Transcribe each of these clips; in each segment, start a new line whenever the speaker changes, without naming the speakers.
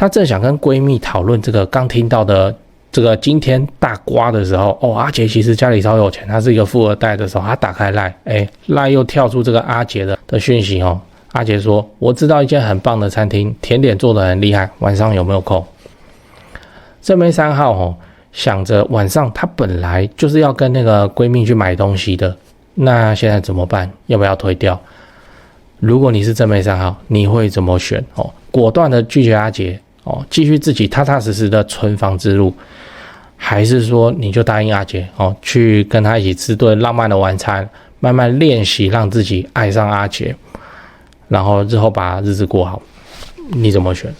她正想跟闺蜜讨论这个刚听到的这个惊天大瓜的时候，阿杰其实家里超有钱，他是一个富二代的时候，他打开赖又跳出这个阿杰的讯息哦。阿杰说：“我知道一间很棒的餐厅，甜点做得很厉害，晚上有没有空？”正妹3号想着晚上她本来就是要跟那个闺蜜去买东西的，那现在怎么办？要不要推掉？如果你是正妹3号，你会怎么选？果断的拒绝阿杰继续自己踏踏实实的存房之路，还是说你就答应阿杰去跟他一起吃顿浪漫的晚餐，慢慢练习让自己爱上阿杰，然后日后把日子过好？你怎么选？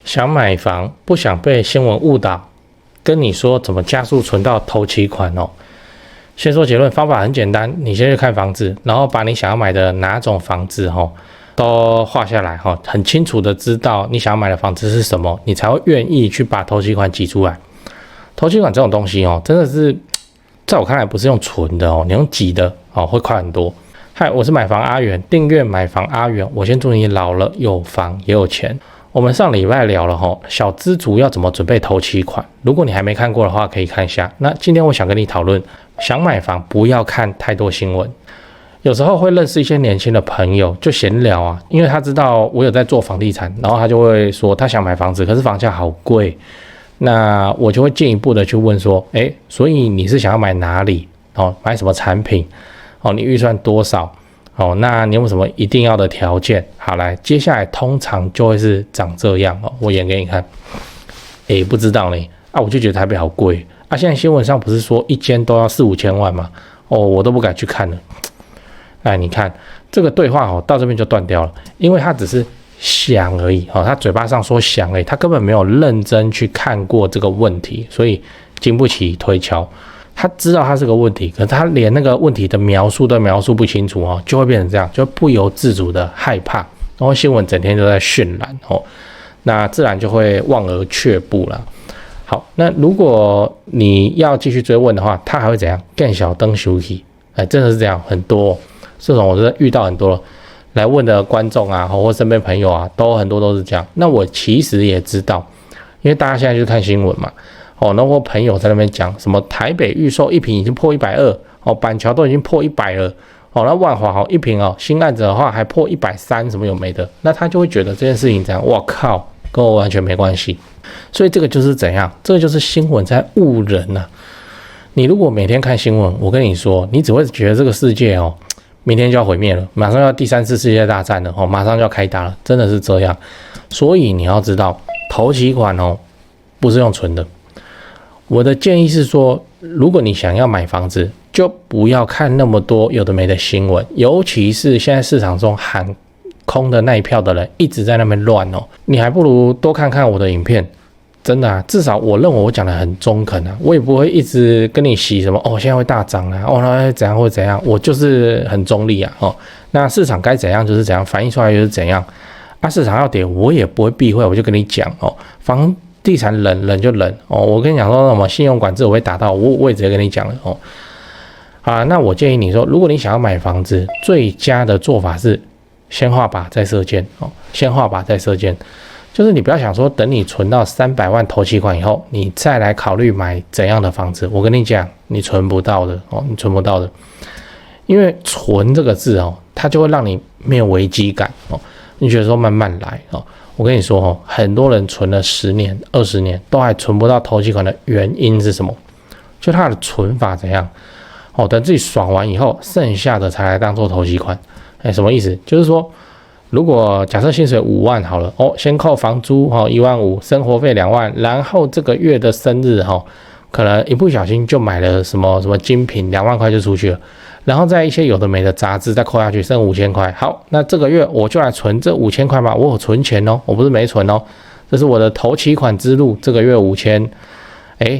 想买房不想被新闻误导，跟你说怎么加速存到头期款先说结论，方法很简单，你先去看房子，然后把你想要买的哪种房子都画下来很清楚的知道你想要买的房子是什么，你才会愿意去把头期款挤出来。头期款这种东西真的是在我看来不是用存的你用挤的会快很多。嗨，我是买房阿元，订阅买房阿元，我先祝你老了有房也有钱。我们上礼拜聊了小资族要怎么准备头期款，如果你还没看过的话可以看一下。那今天我想跟你讨论，想买房不要看太多新闻。有时候会认识一些年轻的朋友就闲聊啊，因为他知道我有在做房地产，然后他就会说他想买房子，可是房价好贵。那我就会进一步的去问说，所以你是想要买哪里买什么产品你预算多少那你有什么一定要的条件？好，来，接下来通常就会是长这样我演给你看。不知道呢我就觉得台北好贵现在新闻上不是说一间都要4-5千万吗？我都不敢去看了。你看这个对话到这边就断掉了，因为他只是想而已他嘴巴上说想而已，他根本没有认真去看过这个问题，所以经不起推敲。他知道他是个问题，可是他连那个问题的描述都描述不清楚就会变成这样，就不由自主的害怕，然后新闻整天都在渲染那自然就会望而却步了。好，那如果你要继续追问的话，他还会怎样？更小灯休息，真的是这样，很多这种我真的遇到很多来问的观众啊，或身边朋友啊，很多都是这样。那我其实也知道，因为大家现在就是看新闻嘛。那我朋友在那边讲什么台北预售一坪已经破120板桥都已经破100了那万华一坪新案子的话还破130，什么有没的，那他就会觉得这件事情怎样？哇靠，跟我完全没关系。所以这个就是怎样？这个就是新闻在误人啊。你如果每天看新闻，我跟你说，你只会觉得这个世界明天就要毁灭了，马上要第3次世界大战了马上就要开打了，真的是这样。所以你要知道，头期款不是用存的。我的建议是说，如果你想要买房子，就不要看那么多有的没的新闻，尤其是现在市场中喊空的那一票的人一直在那边乱你还不如多看看我的影片。真的至少我认为我讲的很中肯我也不会一直跟你洗什么现在会大涨那怎样会怎样，我就是很中立那市场该怎样就是怎样，反映出来就是怎样市场要跌我也不会避讳，我就跟你讲房地产冷就冷我跟你讲说什么信用管制我会打到，我也直接跟你讲了那我建议你说，如果你想要买房子，最佳的做法是先画靶再射箭先画靶再射箭，就是你不要想说等你存到300万头期款以后，你再来考虑买怎样的房子。我跟你讲，你存不到的你存不到的，因为存这个字它就会让你没有危机感你觉得说慢慢来我跟你说很多人存了10年、20年都还存不到头期款的原因是什么？就他的存法怎样等自己爽完以后，剩下的才来当做头期款。什么意思？就是说，如果假设薪水5万好了先扣房租1万5，生活费2万，然后这个月的生日可能一不小心就买了什么精品2万块就出去了，然后再一些有的没的杂志再扣下去，剩5000块。好，那这个月我就来存这5000块吧，我有存钱我不是没存这是我的头期款之路。这个月5000，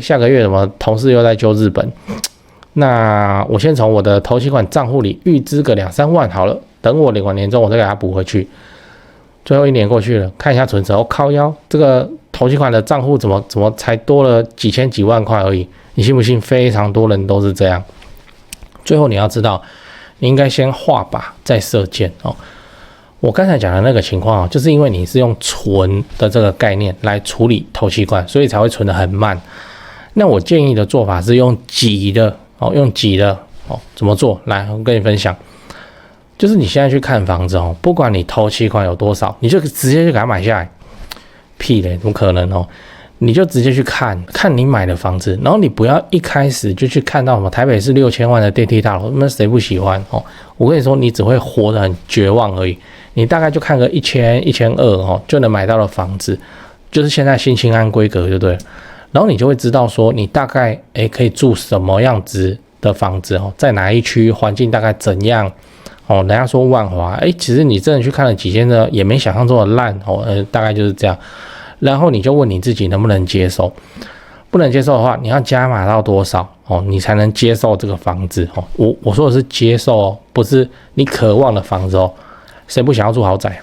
下个月什么同事又在揪日本，那我先从我的头期款账户里预支个2-3万好了，等我领完年终我再给它补回去。最后1年过去了，看一下存折靠腰，这个头期款的账户怎么才多了几千几万块而已？你信不信？非常多人都是这样。最后你要知道，你应该先画靶再射箭我刚才讲的那个情况就是因为你是用存的这个概念来处理头期款，所以才会存得很慢。那我建议的做法是用挤的用挤的怎么做？来，我跟你分享，就是你现在去看房子不管你头期款有多少，你就直接就给它买下来。屁嘞，怎么可能你就直接去看你买的房子，然后你不要一开始就去看到什么台北市6000万的电梯大楼，那谁不喜欢我跟你说，你只会活得很绝望而已。你大概就看个1000、1200就能买到的房子，就是现在新青安规格，就对了。然后你就会知道说，你大概可以住什么样子的房子在哪一区，环境大概怎样人家说万华，其实你真的去看了几间呢，也没想象中的烂大概就是这样。然后你就问你自己能不能接受，不能接受的话，你要加码到多少你才能接受这个房子我说的是接受不是你渴望的房子谁不想要住豪宅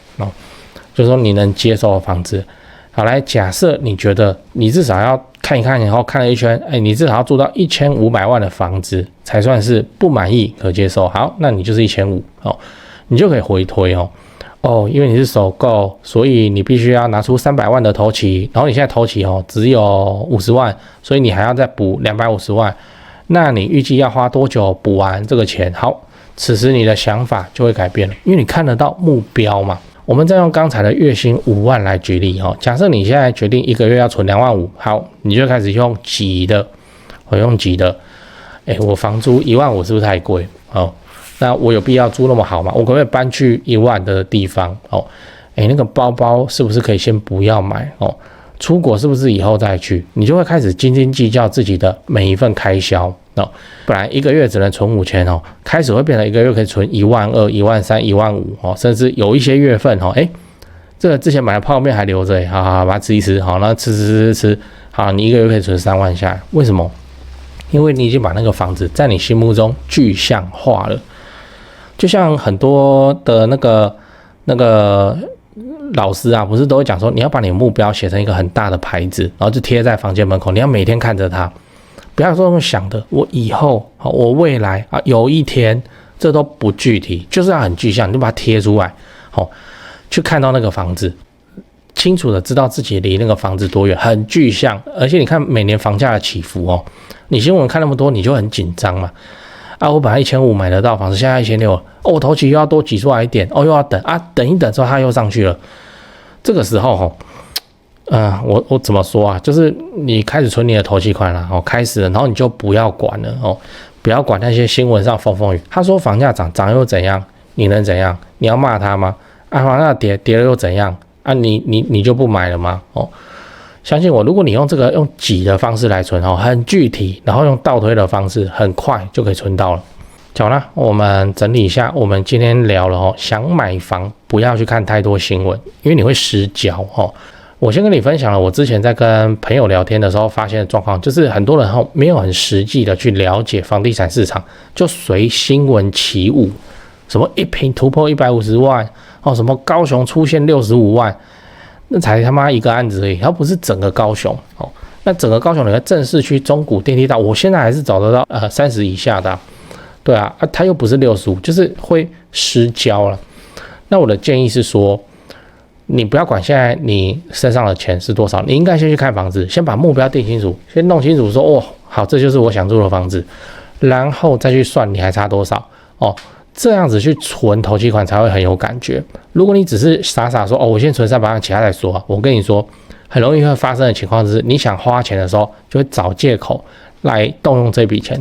就是说你能接受的房子。好，来假设你觉得你至少要看一看，然后看了一圈，你至少要住到1500万的房子才算是不满意可接受。好，那你就是1500你就可以回推因为你是首购，所以你必须要拿出300万的头期，然后你现在头期只有50万，所以你还要再补250万。那你预计要花多久补完这个钱？好，此时你的想法就会改变了，因为你看得到目标嘛。我们再用刚才的月薪5万来举例假设你现在决定1个月要存2万5，好，你就开始用挤的，用挤的。我房租1万5是不是太贵？那我有必要租那么好吗？我可不可以搬去1万的地方那个包包是不是可以先不要买出国是不是以后再去？你就会开始斤斤计较自己的每一份开销本来1个月只能存5000开始会变成1个月可以存12000、13000、15000甚至有一些月份这个之前买的泡面还留着好把它吃一吃好，那吃好，你1个月可以存3万下来。为什么？因为你已经把那个房子在你心目中具象化了。就像很多的那个老师不是都会讲说，你要把你的目标写成一个很大的牌子，然后就贴在房间门口，你要每天看着它，不要说用想的，我以后我未来有一天，这都不具体，就是要很具象，你就把它贴出来去看到那个房子，清楚的知道自己离那个房子多远，很具象。而且你看每年房价的起伏你新闻看那么多，你就很紧张嘛。我本来1500买得到房子，现在1600，我头期又要多挤出来一点，又要等等一等之后它又上去了。这个时候我怎么说就是你开始存你的头期款了开始了，然后你就不要管了不要管那些新闻上风风雨。他说房价涨又怎样？你能怎样？你要骂他吗？房价跌了又怎样？你就不买了吗？相信我，如果你用这个用挤的方式来存很具体，然后用倒推的方式，很快就可以存到了。好啦，我们整理一下，我们今天聊了想买房不要去看太多新闻，因为你会失焦我先跟你分享了我之前在跟朋友聊天的时候发现的状况，就是很多人没有很实际的去了解房地产市场，就随新闻起舞，什么一坪突破150万什么高雄出现65万。那才他妈一个案子而已，它不是整个高雄那整个高雄的正市区中古电梯大，我现在还是找得到30以下的对它又不是65，就是会失焦了。那我的建议是说，你不要管现在你身上的钱是多少，你应该先去看房子，先把目标定清楚，先弄清楚说好，这就是我想住的房子，然后再去算你还差多少这样子去存头期款才会很有感觉。如果你只是傻傻说我先存300万，其他再说我跟你说，很容易会发生的情况是，你想花钱的时候就会找借口来动用这笔钱，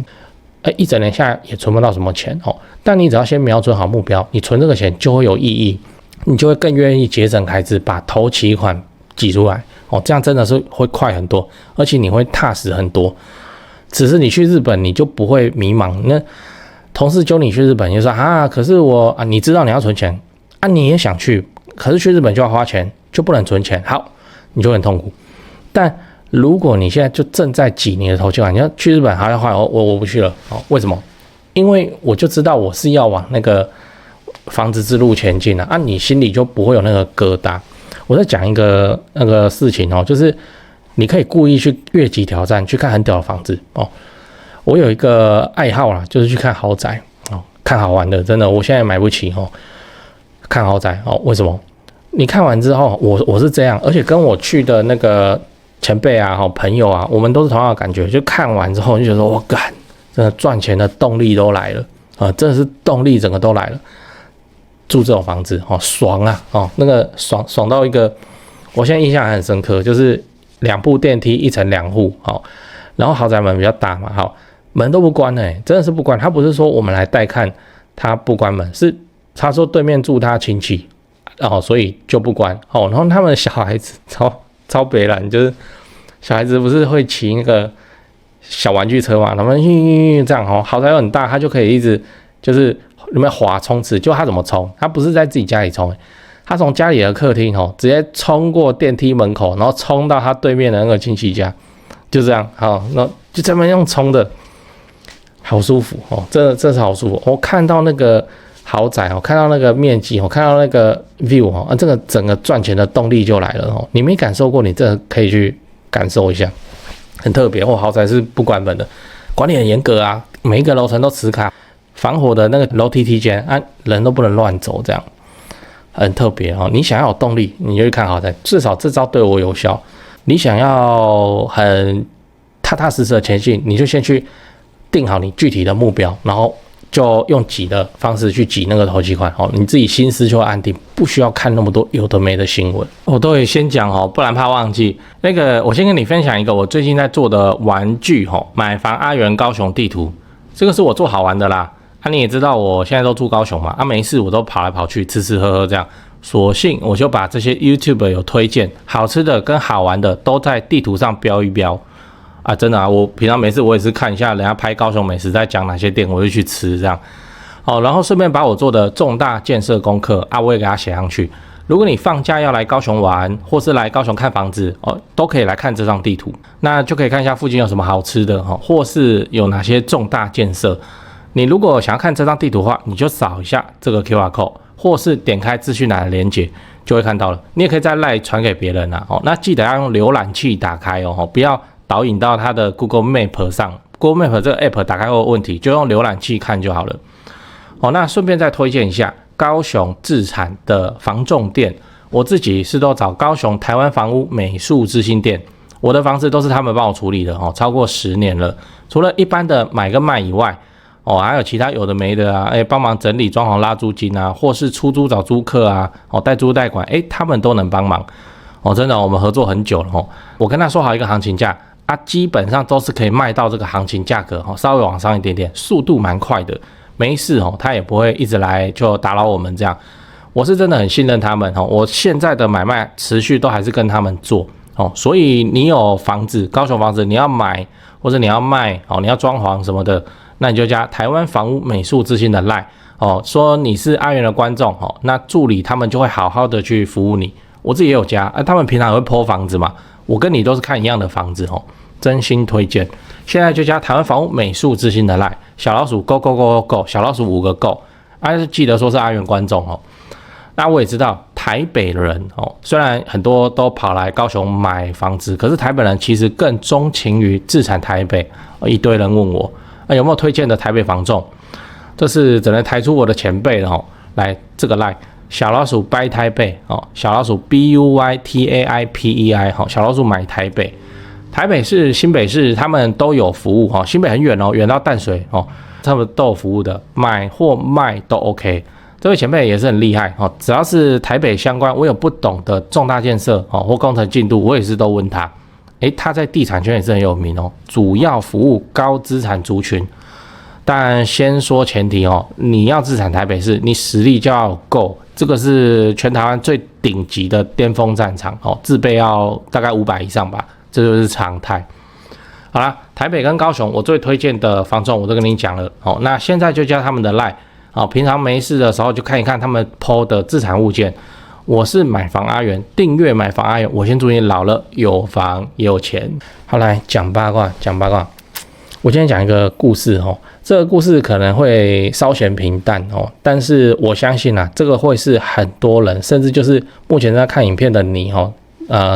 一整年下来也存不到什么钱但你只要先瞄准好目标，你存这个钱就会有意义，你就会更愿意节省开支，把头期款挤出来这样真的是会快很多，而且你会踏实很多。只是你去日本你就不会迷茫，那同事揪你去日本，就说可是你知道你要存钱你也想去，可是去日本就要花钱，就不能存钱，好，你就很痛苦。但如果你现在就正在挤你的头期款，你要去日本还要花，我不去了为什么？因为我就知道我是要往那个房子之路前进你心里就不会有那个疙瘩。我在讲一个那个事情就是你可以故意去越级挑战，去看很屌的房子我有一个爱好啦，就是去看豪宅看好玩的，真的，我现在买不起看豪宅哦，为什么？你看完之后，我是这样，而且跟我去的那个前辈啊、朋友啊，我们都是同样的感觉，就看完之后就觉得说，我干，真的赚钱的动力都来了啊，真的是动力整个都来了。住这种房子哦，爽啊哦，那个爽到一个，我现在印象还很深刻，就是2部电梯1层2户哦，然后豪宅门比较大嘛，好，门都不关真的是不关。他不是说我们来带看他不关门，是他说对面住他亲戚哦，所以就不关哦。然后他们的小孩子超北蓝，就是小孩子不是会骑那个小玩具车嘛，他们这样哦，豪宅又很大，他就可以一直就是里面滑冲刺，就他怎么冲？他不是在自己家里冲，他从家里的客厅直接冲过电梯门口，然后冲到他对面的那个亲戚家，就这样好，那就这么用冲的，好舒服哦，真的是好舒服。我看到那个豪宅看到那个面积看到那个 view 这个整个赚钱的动力就来了你没感受过，你真的可以去感受一下，很特别豪宅是不关门的，管理很严格啊，每一个楼层都磁卡。防火的那个楼梯梯间人都不能乱走，这样很特别你想要有动力，你就去看豪宅，至少这招对我有效。你想要很踏踏实实的前进，你就先去定好你具体的目标，然后就用挤的方式去挤那个头期款你自己心思就会安定，不需要看那么多有的没的新闻。我都会先讲不然怕忘记。那个我先跟你分享一个我最近在做的玩具买房阿元高雄地图，这个是我做好玩的啦。你也知道我现在都住高雄嘛，没事我都跑来跑去吃吃喝喝这样，索性我就把这些 YouTube 有推荐好吃的跟好玩的都在地图上标一标真的我平常没事我也是看一下人家拍高雄美食在讲哪些店，我就去吃这样然后顺便把我做的重大建设功课我也给它写上去。如果你放假要来高雄玩，或是来高雄看房子都可以来看这张地图，那就可以看一下附近有什么好吃的或是有哪些重大建设。你如果想要看这张地图的话，你就扫一下这个 QR code， 或是点开资讯栏的连结，就会看到了。你也可以在 LINE 传给别人那记得要用浏览器打开不要导引到它的 Google Map 上。Google Map 这个 App 打开后有问题，就用浏览器看就好了。那顺便再推荐一下高雄自产的房仲店，我自己是都找高雄台湾房屋美术之星店，我的房子都是他们帮我处理的超过10年了。除了一般的买跟卖以外，还有其他有的没的啊，帮忙整理装潢拉租金啊，或是出租找租客啊，代租代管，他们都能帮忙。真的我们合作很久了我跟他说好一个行情价基本上都是可以卖到这个行情价格稍微往上一点点，速度蛮快的，没事他也不会一直来就打扰我们这样。我是真的很信任他们我现在的买卖持续都还是跟他们做所以你有房子，高雄房子你要买或者你要卖你要装潢什么的，那你就加台湾房屋美术之星的 LINE 说你是阿元的观众那助理他们就会好好的去服务你。我自己也有加他们平常也会 po 房子嘛，我跟你都是看一样的房子真心推荐。现在就加台湾房屋美术之星的 LINE 小老鼠 go 小老鼠5个 go 记得说是阿元观众那我也知道台北人虽然很多都跑来高雄买房子，可是台北人其实更钟情于自产台北一堆人问我有没有推荐的台北房仲，这是只能抬出我的前辈了来这个 LINE 小老鼠 buy 台北小老鼠 BUYTAIPEI 小老鼠买台北。台北市、新北市他们都有服务新北很远远到淡水他们都有服务的，买或卖都 OK。这位前辈也是很厉害只要是台北相关，我有不懂的重大建设或工程进度，我也是都问他。他在地产圈也是很有名主要服务高资产族群。但先说前提你要自产台北市，你实力就要够，这个是全台湾最顶级的巅峰战场自备要大概500以上吧，这就是常态。好啦，台北跟高雄我最推荐的房仲我都跟你讲了那现在就加他们的 LINE平常没事的时候就看一看他们 po 的自产物件。我是买房阿元，订阅买房阿元，我先祝你老了有房有钱。好，来讲八卦。我今天讲一个故事这个故事可能会稍显平淡但是我相信这个会是很多人，甚至就是目前在看影片的你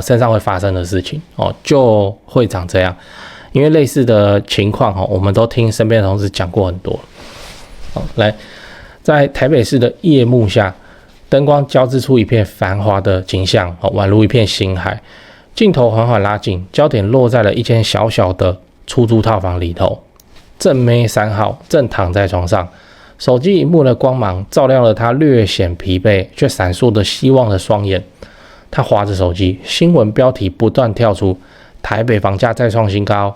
身上会发生的事情就会长这样。因为类似的情况我们都听身边的同事讲过很多。来，在台北市的夜幕下，灯光交织出一片繁华的景象，宛如一片星海。镜头缓缓拉近，焦点落在了一间小小的出租套房里头。正妹3号正躺在床上，手机萤幕的光芒照亮了她略显疲惫却闪烁着希望的双眼。她滑着手机，新闻标题不断跳出：台北房价再创新高，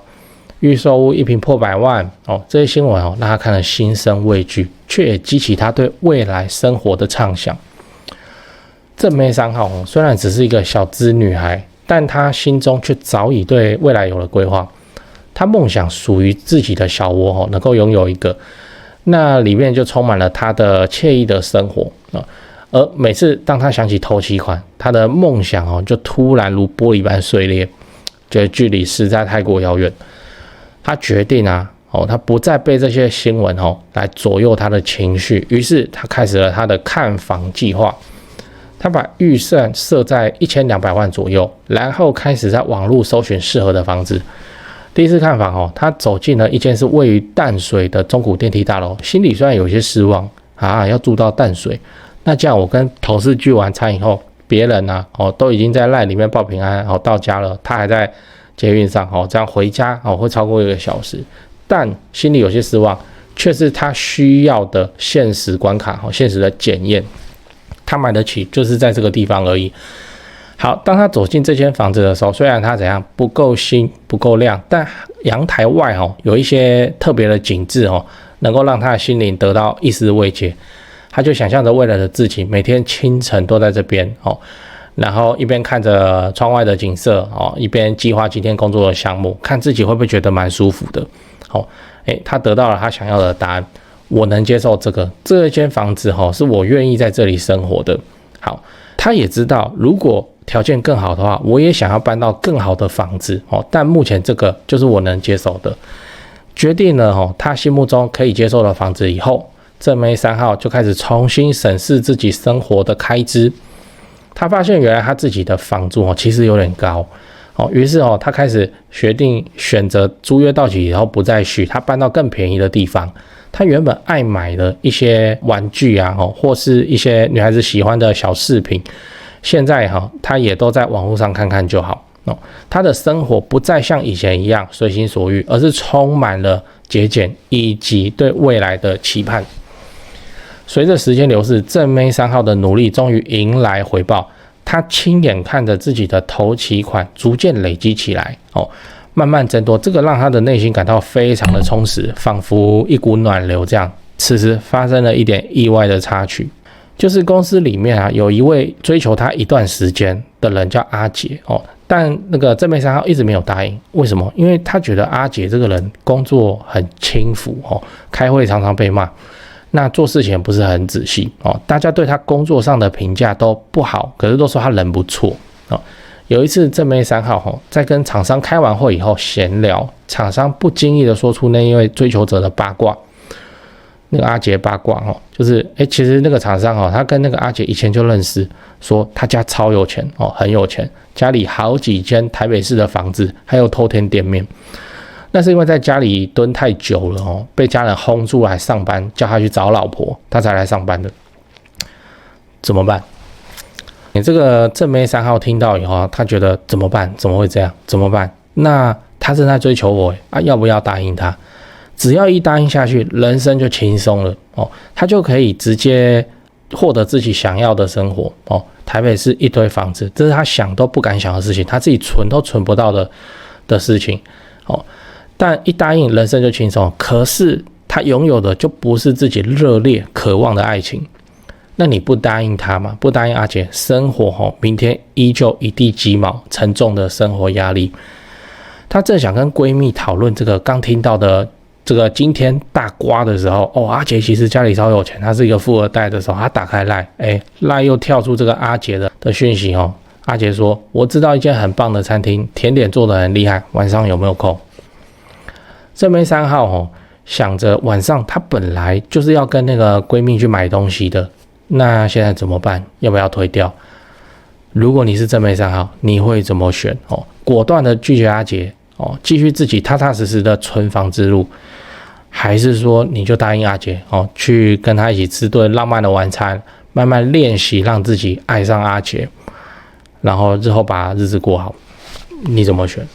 预售屋一坪破100万。这些新闻让她看了心生畏惧，却也激起她对未来生活的畅想。正妹3号虽然只是一个小资女孩，但她心中却早已对未来有了规划。她梦想属于自己的小窝能够拥有一个，那里面就充满了她的惬意的生活。而每次当她想起头期款，她的梦想就突然如玻璃般碎裂，觉得距离实在太过遥远。她决定她不再被这些新闻来左右她的情绪，于是她开始了她的看房计划。他把预算设在1200万左右，然后开始在网络搜寻适合的房子。第一次看房他走进了一间是位于淡水的中古电梯大楼，心里虽然有些失望要住到淡水，那这样我跟同事聚完餐以后，别人都已经在LINE里面报平安到家了，他还在捷运上这样回家会超过1个小时，但心里有些失望，却是他需要的现实关卡现实的检验。他买得起，就是在这个地方而已。好，当他走进这间房子的时候，虽然他怎样不够新、不够亮，但阳台外有一些特别的景致能够让他的心灵得到一丝慰藉。他就想象着未来的自己，每天清晨都在这边然后一边看着窗外的景色一边计划今天工作的项目，看自己会不会觉得蛮舒服的。他得到了他想要的答案。我能接受这间房子是我愿意在这里生活的。好，他也知道如果条件更好的话，我也想要搬到更好的房子但目前这个就是我能接受的。决定了他心目中可以接受的房子以后，正妹3号就开始重新审视自己生活的开支。他发现原来他自己的房租其实有点高于是他开始决定选择租约到期以后不再续，他搬到更便宜的地方。他原本爱买的一些玩具或是一些女孩子喜欢的小饰品，现在他也都在网络上看看就好他的生活不再像以前一样随心所欲，而是充满了节俭以及对未来的期盼。随着时间流逝，正妹3号的努力终于迎来回报。他亲眼看着自己的头期款逐渐累积起来慢慢增多，这个让他的内心感到非常的充实，仿佛一股暖流这样。此时发生了一点意外的插曲，就是公司里面有一位追求他一段时间的人叫阿杰但那个正妹3号一直没有答应。为什么？因为他觉得阿杰这个人工作很轻浮开会常常被骂，那做事情不是很仔细大家对他工作上的评价都不好，可是都说他人不错有一次正妹3号在跟厂商开完会以后闲聊，厂商不经意的说出那一位追求者的八卦。那个阿杰八卦就是其实那个厂商他跟那个阿杰以前就认识，说他家超有钱很有钱，家里好几间台北市的房子，还有透天店面。那是因为在家里蹲太久了被家人轰出来上班，叫他去找老婆，他才来上班的。怎么办？你这个正妹3号听到以后他觉得怎么办？怎么会这样？怎么办？那他正在追求我要不要答应他？只要一答应下去，人生就轻松了他就可以直接获得自己想要的生活台北市一堆房子，这是他想都不敢想的事情，他自己存都存不到的事情但一答应，人生就轻松。可是他拥有的就不是自己热烈渴望的爱情。那你不答应他吗？不答应阿杰，生活明天依旧一地鸡毛，沉重的生活压力。她正想跟闺蜜讨论这个刚听到的这个惊天大瓜的时候阿杰其实家里超有钱，他是一个富二代的时候，他打开LINE又跳出这个阿杰的讯息阿杰说，我知道一间很棒的餐厅，甜点做得很厉害，晚上有没有空？正妹3号想着晚上她本来就是要跟那个闺蜜去买东西的，那现在怎么办？要不要推掉？如果你是正妹3号，你会怎么选果断的拒绝阿杰继续自己踏踏实实的存房之路，还是说你就答应阿杰去跟他一起吃顿浪漫的晚餐，慢慢练习，让自己爱上阿杰，然后日后把日子过好。你怎么选？